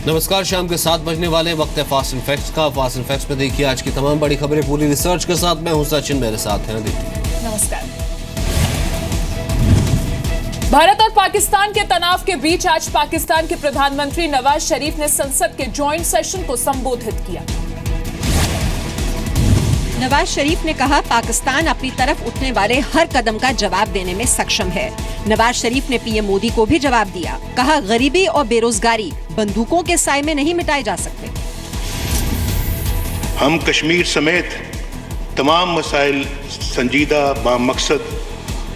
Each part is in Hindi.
नमस्कार, शाम के 7 बजने वाले वक्त है फास्ट एंड फैक्ट्स का। फास्ट एंड फैक्ट्स में देखिए आज की तमाम बड़ी खबरें पूरी रिसर्च के साथ। मैं हूं सचिन, मेरे साथ हैं अदिति। नमस्कार। भारत और पाकिस्तान के तनाव के बीच आज पाकिस्तान के प्रधानमंत्री नवाज शरीफ ने संसद के जॉइंट सेशन को संबोधित किया। नवाज शरीफ ने कहा, पाकिस्तान अपनी तरफ उठने वाले हर कदम का जवाब देने में सक्षम है। नवाज शरीफ ने पीएम मोदी को भी जवाब दिया। कहा, गरीबी और बेरोजगारी बंदूकों के साए में नहीं मिटाए जा सकते। हम कश्मीर समेत तमाम मसाइल संजीदा बामकसद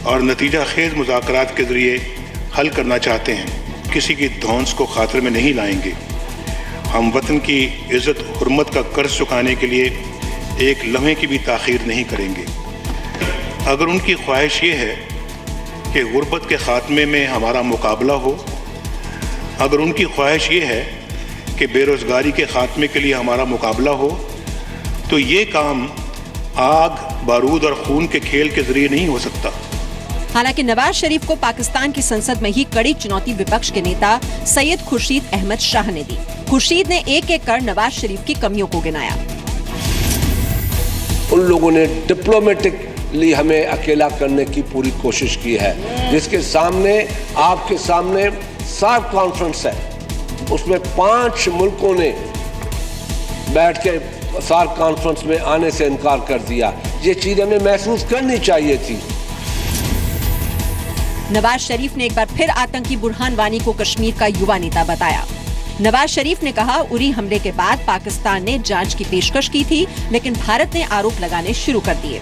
और नतीजा खेज मुज़ाकरात के जरिए हल करना चाहते हैं। किसी की धौंस को खातिर में नहीं लाएंगे। हम वतन की इज्जत हुर्मत का कर्ज चुकाने के लिए एक लम्हे की भी ताख़ीर नहीं करेंगे। अगर उनकी ख्वाहिश ये है कि गुर्बत के ख़ात्मे में हमारा मुकाबला हो, अगर उनकी ख्वाहिश ये है कि बेरोज़गारी के ख़ात्मे के लिए हमारा मुकाबला हो, तो ये काम आग, बारूद और खून के खेल के जरिए नहीं हो सकता। हालांकि नवाज शरीफ को पाकिस्तान की संसद में ही कड़ी चुनौती विपक्ष के नेता सैयद खुर्शीद अहमद शाह ने दी। खुर्शीद ने एक एक कर नवाज शरीफ की कमियों को गिनाया। उन लोगों ने डिप्लोमेटिकली हमें अकेला करने की पूरी कोशिश की है, जिसके सामने आपके सामने सार्क कॉन्फ्रेंस है, उसमें 5 मुल्कों ने बैठ के सार्क कॉन्फ्रेंस में आने से इनकार कर दिया। ये चीज हमें महसूस करनी चाहिए थी। नवाज शरीफ ने एक बार फिर आतंकी बुरहान वानी को कश्मीर का युवा नेता बताया। नवाज शरीफ ने कहा, उरी हमले के बाद पाकिस्तान ने जांच की पेशकश की थी, लेकिन भारत ने आरोप लगाने शुरू कर दिए।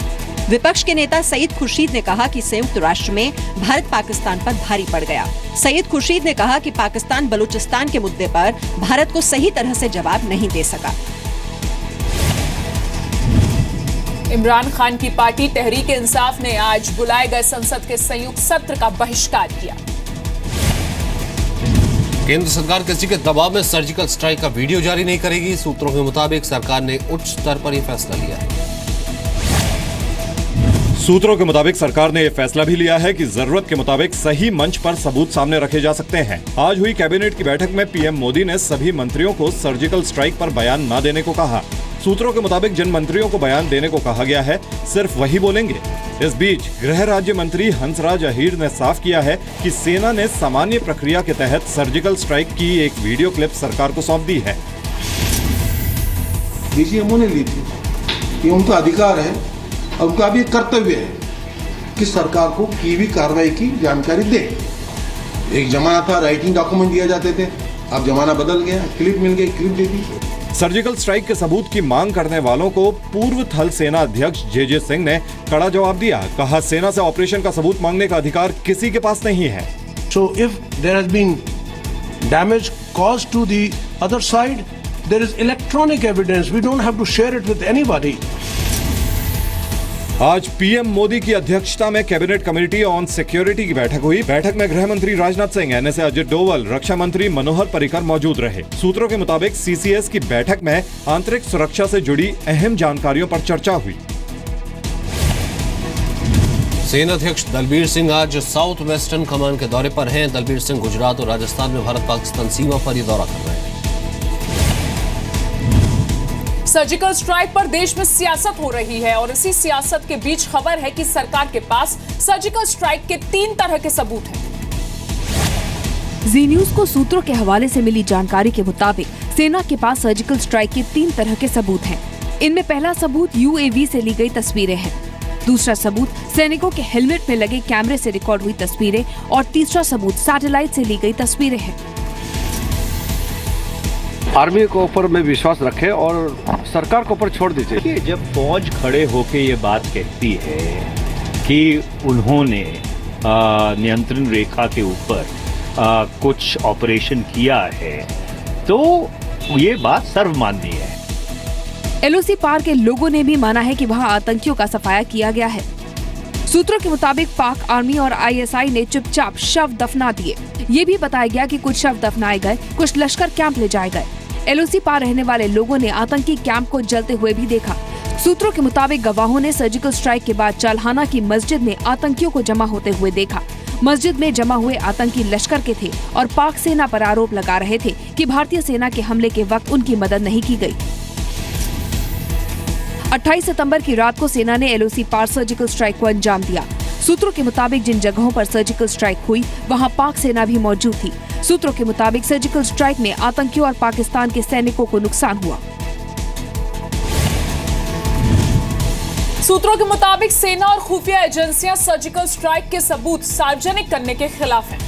विपक्ष के नेता सैयद खुर्शीद ने कहा कि संयुक्त राष्ट्र में भारत पाकिस्तान पर भारी पड़ गया। सैयद खुर्शीद ने कहा कि पाकिस्तान बलूचिस्तान के मुद्दे पर भारत को सही तरह से जवाब नहीं दे सका। इमरान खान की पार्टी तहरीक इंसाफ ने आज बुलाए गए संसद के संयुक्त सत्र का बहिष्कार किया। केंद्र सरकार किसी के दबाव में सर्जिकल स्ट्राइक का वीडियो जारी नहीं करेगी। सूत्रों के मुताबिक सरकार ने उच्च स्तर पर यह फैसला लिया है। सूत्रों के मुताबिक सरकार ने यह फैसला भी लिया है कि जरूरत के मुताबिक सही मंच पर सबूत सामने रखे जा सकते हैं। आज हुई कैबिनेट की बैठक में पीएम मोदी ने सभी मंत्रियों को सर्जिकल स्ट्राइक पर बयान न देने को कहा। सूत्रों के मुताबिक जिन मंत्रियों को बयान देने को कहा गया है, सिर्फ वही बोलेंगे। इस बीच गृह राज्य मंत्री हंसराज अहीर ने साफ किया है कि सेना ने सामान्य प्रक्रिया के तहत सर्जिकल स्ट्राइक की एक वीडियो क्लिप सरकार को सौंप दी है। डीजीएमओ ने ली थी, ये उनका अधिकार है और उनका भी कर्तव्य है कि सरकार को की भी कार्रवाई की जानकारी दे। एक जमाना था राइटिंग डॉक्यूमेंट दिए जाते थे, अब जमाना बदल गया, क्लिप मिल गई, क्लिप दे दी। सर्जिकल स्ट्राइक के सबूत की मांग करने वालों को पूर्व थल सेना अध्यक्ष जे सिंह ने कड़ा जवाब दिया। कहा, सेना से ऑपरेशन का सबूत मांगने का अधिकार किसी के पास नहीं है। So if there has been damage caused to the other side, there is electronic evidence. We don't have to share it with anybody. आज पीएम मोदी की अध्यक्षता में कैबिनेट कमेटी ऑन सिक्योरिटी की बैठक हुई। बैठक में गृह मंत्री राजनाथ सिंह, एनएसए अजित डोवल, रक्षा मंत्री मनोहर पर्रिकर मौजूद रहे। सूत्रों के मुताबिक सीसीएस की बैठक में आंतरिक सुरक्षा से जुड़ी अहम जानकारियों पर चर्चा हुई। सेना अध्यक्ष दलबीर सिंह आज साउथ वेस्टर्न कमांड के दौरे पर हैं। दलबीर सिंह गुजरात और राजस्थान में भारत पाकिस्तान सीमा पर यह दौरा कर रहे हैं। सर्जिकल स्ट्राइक पर देश में सियासत हो रही है और इसी सियासत के बीच खबर है कि सरकार के पास सर्जिकल स्ट्राइक के 3 तरह के सबूत हैं। जी न्यूज को सूत्रों के हवाले से मिली जानकारी के मुताबिक सेना के पास सर्जिकल स्ट्राइक के 3 तरह के सबूत हैं। इनमें पहला सबूत यूएवी से ली गई तस्वीरें हैं। दूसरा सबूत सैनिकों के हेलमेट में लगे कैमरे से रिकॉर्ड हुई तस्वीरें और तीसरा सबूत सैटेलाइट से ली गई तस्वीरें हैं। आर्मी के ऊपर में विश्वास रखे और सरकार के ऊपर छोड़ दीजिए। जब फौज खड़े होके ये बात कहती है कि उन्होंने नियंत्रण रेखा के ऊपर कुछ ऑपरेशन किया है, तो ये बात सर्वमान्य है। एलओसी पार के लोगों ने भी माना है कि वहां आतंकियों का सफाया किया गया है। सूत्रों के मुताबिक पाक आर्मी और आईएसआई ने चुपचाप शव दफना दिए। ये भी बताया गया कि कुछ शव दफनाए गए, कुछ लश्कर कैंप ले जाए गए। एलओसी पार रहने वाले लोगों ने आतंकी कैंप को जलते हुए भी देखा। सूत्रों के मुताबिक गवाहों ने सर्जिकल स्ट्राइक के बाद चालहाना की मस्जिद में आतंकियों को जमा होते हुए देखा। मस्जिद में जमा हुए आतंकी लश्कर के थे और पाक सेना पर आरोप लगा रहे थे कि भारतीय सेना के हमले के वक्त उनकी मदद नहीं की गई। 28 सितंबर की रात को सेना ने एलओसी पार सर्जिकल स्ट्राइक को अंजाम दिया। सूत्रों के मुताबिक जिन जगहों पर सर्जिकल स्ट्राइक हुई वहां पाक सेना भी मौजूद थी। सूत्रों के मुताबिक सर्जिकल स्ट्राइक में आतंकियों और पाकिस्तान के सैनिकों को नुकसान हुआ। सूत्रों के मुताबिक सेना और खुफिया एजेंसियां सर्जिकल स्ट्राइक के सबूत सार्वजनिक करने के खिलाफ हैं।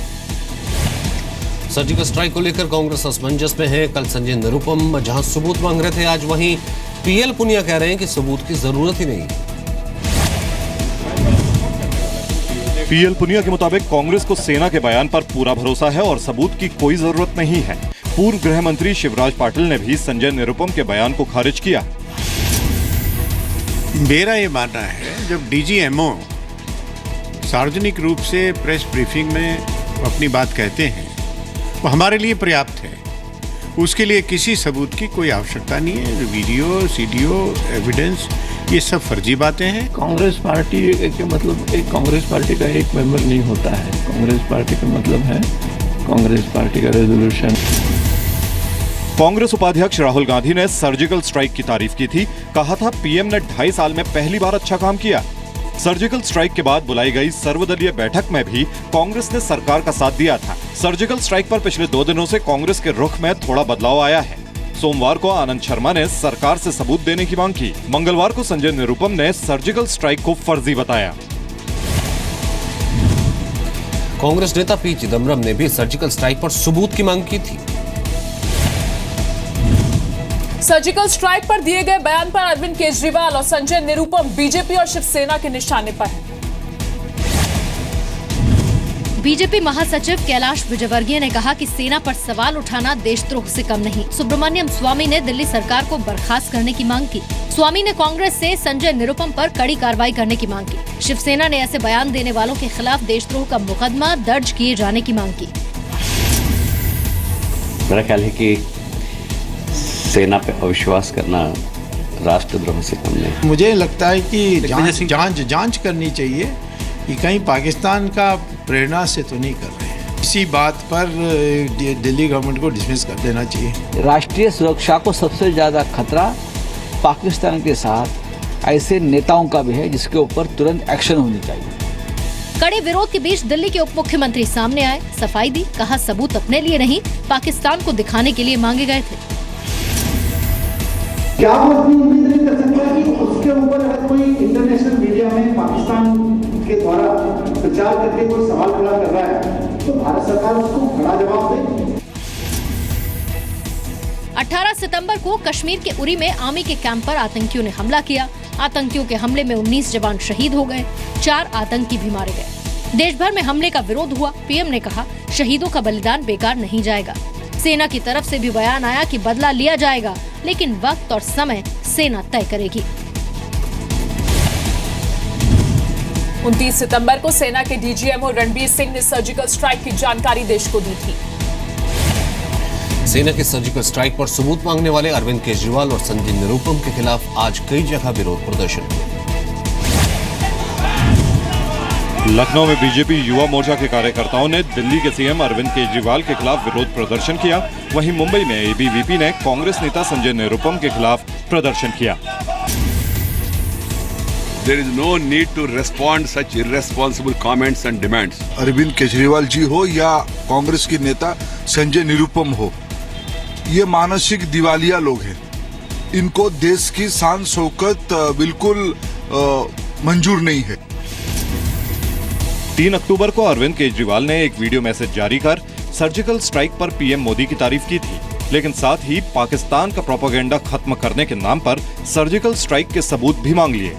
सर्जिकल स्ट्राइक को लेकर कांग्रेस असमंजस में है। कल संजय निरुपम जहां सबूत मांग रहे थे, आज वहीं पीएल पुनिया कह रहे हैं कि सबूत की जरूरत ही नहीं। पीएल पुनिया के मुताबिक कांग्रेस को सेना के बयान पर पूरा भरोसा है और सबूत की कोई जरूरत नहीं है। पूर्व गृह मंत्री शिवराज पाटिल ने भी संजय निरुपम के बयान को खारिज किया। मेरा ये मानना है, जब डीजीएमओ सार्वजनिक रूप से प्रेस ब्रीफिंग में अपनी बात कहते हैं, वो हमारे लिए पर्याप्त है। उसके लिए किसी सबूत की कोई आवश्यकता नहीं है। वीडियो, सीडीओ, एविडेंस, ये सब फर्जी बातें हैं। कांग्रेस पार्टी के मतलब एक कांग्रेस पार्टी का एक मेंबर नहीं होता है। कांग्रेस पार्टी का मतलब है कांग्रेस पार्टी का रेजोल्यूशन। कांग्रेस उपाध्यक्ष राहुल गांधी ने सर्जिकल स्ट्राइक की तारीफ की थी। कहा था पीएम ने 2.5 साल में पहली बार अच्छा काम किया। सर्जिकल स्ट्राइक के बाद बुलाई गई सर्वदलीय बैठक में भी कांग्रेस ने सरकार का साथ दिया था। सर्जिकल स्ट्राइक पर पिछले 2 दिनों से कांग्रेस के रुख में थोड़ा बदलाव आया है। सोमवार को आनंद शर्मा ने सरकार से सबूत देने की मांग की। मंगलवार को संजय निरुपम ने सर्जिकल स्ट्राइक को फर्जी बताया। कांग्रेस नेता पी चिदम्बरम ने भी सर्जिकल स्ट्राइक पर सबूत की मांग की थी। सर्जिकल स्ट्राइक पर दिए गए बयान पर अरविंद केजरीवाल और संजय निरुपम बीजेपी और शिवसेना के निशाने पर हैं। बीजेपी महासचिव कैलाश विजयवर्गीय ने कहा कि सेना पर सवाल उठाना देशद्रोह से कम नहीं। सुब्रमण्यम स्वामी ने दिल्ली सरकार को बर्खास्त करने की मांग की। स्वामी ने कांग्रेस से संजय निरुपम पर कड़ी कार्रवाई करने की मांग की। शिवसेना ने ऐसे बयान देने वालों के खिलाफ देशद्रोह का मुकदमा दर्ज किए जाने की मांग की। मेरा ख्याल है कि सेना पे अविश्वास करना राष्ट्रद्रोह से कम नहीं। मुझे लगता है कि जांच करनी चाहिए कि कहीं पाकिस्तान का प्रेरणा से तो नहीं कर रहे हैं। इसी बात पर दिल्ली गवर्नमेंट को डिसमिस कर देना चाहिए। राष्ट्रीय सुरक्षा को सबसे ज्यादा खतरा पाकिस्तान के साथ ऐसे नेताओं का भी है जिसके ऊपर तुरंत एक्शन होनी चाहिए। कड़े विरोध के बीच दिल्ली के उप मुख्यमंत्री सामने आए, सफाई दी, कहा सबूत अपने लिए नहीं पाकिस्तान को दिखाने के लिए मांगे गए थे। क्या वो इतनी उम्मीद नहीं कर सकता कि उसके ऊपर अगर कोई इंटरनेशनल मीडिया में पाकिस्तान के द्वारा प्रचार करके कोई सवाल खड़ा कर रहा है तो भारत सरकार उसको खड़ा जवाब दे। 18 सितंबर को कश्मीर के उरी में आर्मी के कैंप पर आतंकियों ने हमला किया। आतंकियों के हमले में 19 जवान शहीद हो गए, 4 आतंकी भी मारे गए। देश भर में हमले का विरोध हुआ। पीएम ने कहा शहीदों का बलिदान बेकार नहीं जाएगा। सेना की तरफ से भी बयान आया कि बदला लिया जाएगा, लेकिन वक्त और समय सेना तय करेगी। 29 सितंबर को सेना के डीजीएमओ रणबीर सिंह ने सर्जिकल स्ट्राइक की जानकारी देश को दी थी। सेना के सर्जिकल स्ट्राइक पर सबूत मांगने वाले अरविंद केजरीवाल और संजय निरुपम के खिलाफ आज कई जगह विरोध प्रदर्शन हुए। लखनऊ में बीजेपी युवा मोर्चा के कार्यकर्ताओं ने दिल्ली के सीएम अरविंद केजरीवाल के खिलाफ विरोध प्रदर्शन किया। वहीं मुंबई में एबीवीपी ने कांग्रेस नेता संजय निरुपम के खिलाफ प्रदर्शन किया। There is no need to respond such irresponsible comments and demands. Arvind Kejriwal ji हो या कांग्रेस के नेता संजय निरुपम हो, ये मानसिक दिवालिया लोग हैं। इनको देश की शान शौकत बिल्कुल मंजूर नहीं है। 3 अक्टूबर को अरविंद केजरीवाल ने एक वीडियो मैसेज जारी कर सर्जिकल स्ट्राइक पर पीएम मोदी की तारीफ की थी, लेकिन साथ ही पाकिस्तान का प्रोपेगेंडा खत्म करने के नाम पर सर्जिकल स्ट्राइक के सबूत भी मांग लिए।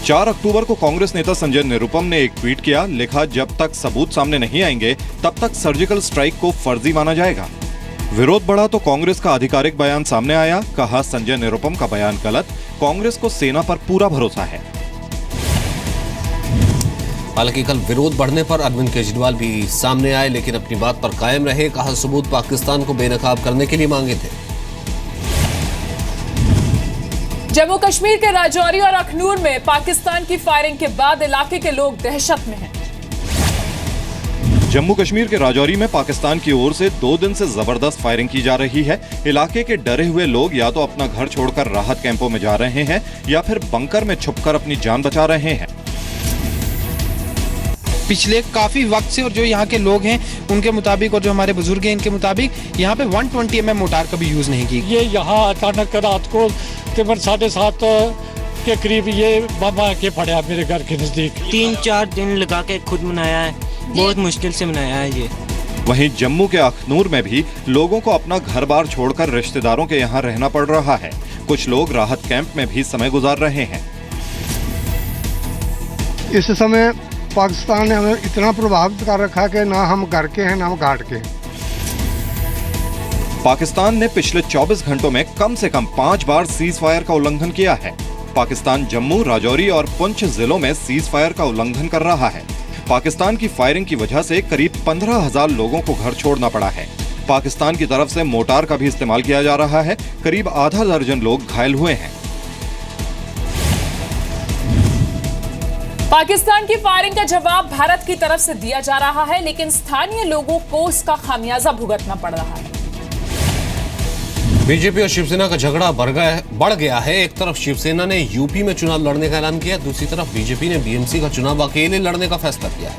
4 अक्टूबर को कांग्रेस नेता संजय निरुपम ने एक ट्वीट किया, लिखा जब तक सबूत सामने नहीं आएंगे तब तक सर्जिकल स्ट्राइक को फर्जी माना जाएगा। विरोध बढ़ा तो कांग्रेस का आधिकारिक बयान सामने आया, कहा संजय निरुपम का बयान गलत, कांग्रेस को सेना पर पूरा भरोसा है। हालांकि कल विरोध बढ़ने पर अरविंद केजरीवाल भी सामने आए, लेकिन अपनी बात पर कायम रहे। कहा सबूत पाकिस्तान को बेनकाब करने के लिए मांगे थे। जम्मू कश्मीर के राजौरी और अखनूर में पाकिस्तान की फायरिंग के बाद इलाके के लोग दहशत में हैं। जम्मू कश्मीर के राजौरी में पाकिस्तान की ओर से 2 दिन से जबरदस्त फायरिंग की जा रही है। इलाके के डरे हुए लोग या तो अपना घर छोड़कर राहत कैंपों में जा रहे हैं या फिर बंकर में छुपकर अपनी जान बचा रहे हैं। पिछले काफी वक्त से और जो यहाँ के लोग हैं उनके मुताबिक और जो हमारे बुजुर्ग हैं इनके मुताबिक यहाँ पे 120 mm मोटार कभी यूज नहीं की। ये यहाँ अचानक रात को तकरीबन 7:30 के करीब ये बम आके पड़ा मेरे घर के नजदीक। 3-4 दिन लगा के खुद मनाया है, बहुत मुश्किल से मनाया है ये। वहीं जम्मू के अखनूर में भी लोगों को अपना घर बार छोड़कर रिश्तेदारों के यहाँ रहना पड़ रहा है। कुछ लोग राहत कैंप में भी समय गुजार रहे हैं। इस समय पाकिस्तान ने हमें इतना प्रभावित कर रखा कि ना हम घर के हैं ना हम घाट के। पाकिस्तान ने पिछले 24 घंटों में कम से कम 5 बार सीज फायर का उल्लंघन किया है। पाकिस्तान जम्मू, राजौरी और पुंछ जिलों में सीज फायर का उल्लंघन कर रहा है। पाकिस्तान की फायरिंग की वजह से करीब 15,000 लोगों को घर छोड़ना पड़ा है। पाकिस्तान की तरफ से मोटार का भी इस्तेमाल किया जा रहा है। करीब आधा दर्जन लोग घायल हुए हैं। पाकिस्तान की फायरिंग का जवाब भारत की तरफ से दिया जा रहा है, लेकिन स्थानीय लोगों को इसका खामियाजा भुगतना पड़ रहा है। बीजेपी और शिवसेना का झगड़ा बढ़ गया है। एक तरफ शिवसेना ने यूपी में चुनाव लड़ने का ऐलान किया, दूसरी तरफ बीजेपी ने बीएमसी का चुनाव अकेले लड़ने का फैसला किया है।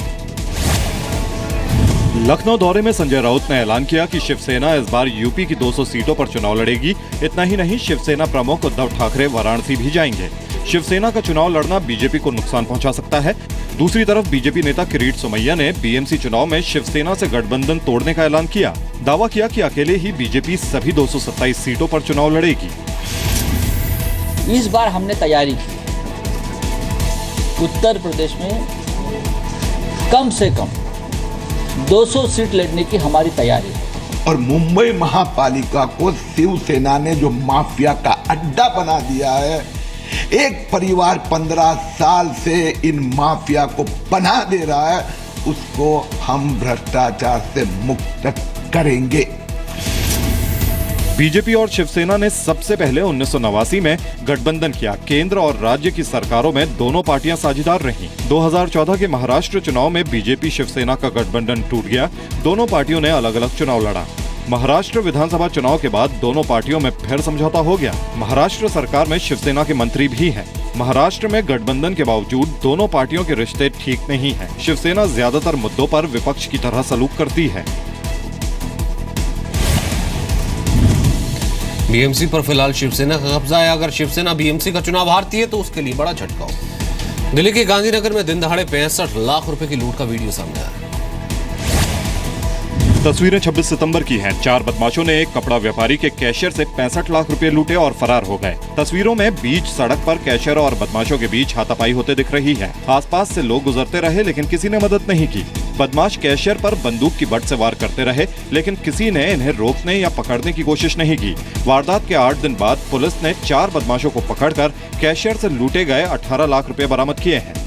लखनऊ दौरे में संजय राउत ने ऐलान किया कि शिवसेना इस बार यूपी की 200 सीटों पर चुनाव लड़ेगी। इतना ही नहीं, शिवसेना प्रमुख उद्धव ठाकरे वाराणसी भी जाएंगे। शिवसेना का चुनाव लड़ना बीजेपी को नुकसान पहुंचा सकता है। दूसरी तरफ बीजेपी नेता किरीट सोमैया ने बीएमसी चुनाव में शिवसेना से गठबंधन तोड़ने का ऐलान किया। दावा किया कि अकेले ही बीजेपी सभी 227 सीटों पर चुनाव लड़ेगी। इस बार हमने तैयारी की, उत्तर प्रदेश में कम से कम 200 सीट लड़ने की हमारी तैयारी है। और मुंबई महापालिका को शिवसेना ने जो माफिया का अड्डा बना दिया है, एक परिवार 15 साल से इन माफिया को बना दे रहा है, उसको हम भ्रष्टाचार से मुक्त करेंगे। बीजेपी और शिवसेना ने सबसे पहले 1989 में गठबंधन किया। केंद्र और राज्य की सरकारों में दोनों पार्टियां साझेदार रहीं। 2014 के महाराष्ट्र चुनाव में बीजेपी शिवसेना का गठबंधन टूट गया। दोनों पार्टियों ने अलग अलग चुनाव लड़ा। महाराष्ट्र विधानसभा चुनाव के बाद दोनों पार्टियों में फिर समझौता हो गया। महाराष्ट्र सरकार में शिवसेना के मंत्री भी हैं। महाराष्ट्र में गठबंधन के बावजूद दोनों पार्टियों के रिश्ते ठीक नहीं हैं। शिवसेना ज्यादातर मुद्दों पर विपक्ष की तरह सलूक करती है। बीएमसी पर फिलहाल शिवसेना का कब्जा है। अगर शिवसेना बीएमसी का चुनाव हारती है तो उसके लिए बड़ा झटका हो। दिल्ली के गांधीनगर में दिन दहाड़े 65 लाख रुपए की लूट का वीडियो सामने आया। तस्वीरें 26 सितंबर की हैं। 4 बदमाशों ने एक कपड़ा व्यापारी के कैशियर से 65 लाख रुपए लूटे और फरार हो गए। तस्वीरों में बीच सड़क पर कैशियर और बदमाशों के बीच हाथापाई होते दिख रही है। आसपास से लोग गुजरते रहे लेकिन किसी ने मदद नहीं की। बदमाश कैशियर पर बंदूक की बट से वार करते रहे लेकिन किसी ने इन्हें रोकने या पकड़ने की कोशिश नहीं की। वारदात के 8 दिन बाद पुलिस ने 4 बदमाशों को पकड़कर कैशियर से लूटे गए 18 लाख रुपए बरामद किए हैं।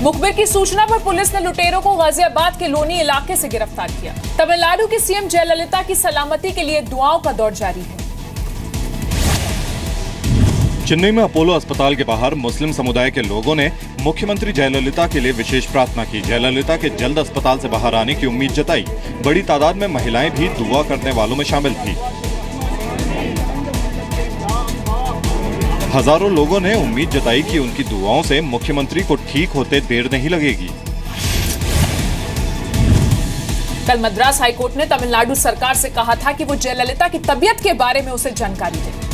मुखबिर की सूचना पर पुलिस ने लुटेरों को गाजियाबाद के लोनी इलाके से गिरफ्तार किया। तमिलनाडु की सीएम जयललिता की सलामती के लिए दुआओं का दौर जारी है। चेन्नई में अपोलो अस्पताल के बाहर मुस्लिम समुदाय के लोगों ने मुख्यमंत्री जयललिता के लिए विशेष प्रार्थना की। जयललिता के जल्द अस्पताल से बाहर आने की उम्मीद जताई। बड़ी तादाद में महिलाएं भी दुआ करने वालों में शामिल थी। हजारों लोगों ने उम्मीद जताई कि उनकी दुआओं से मुख्यमंत्री को ठीक होते देर नहीं लगेगी। कल मद्रास हाईकोर्ट ने तमिलनाडु सरकार से कहा था कि वो जयललिता की तबीयत के बारे में उसे जानकारी दे।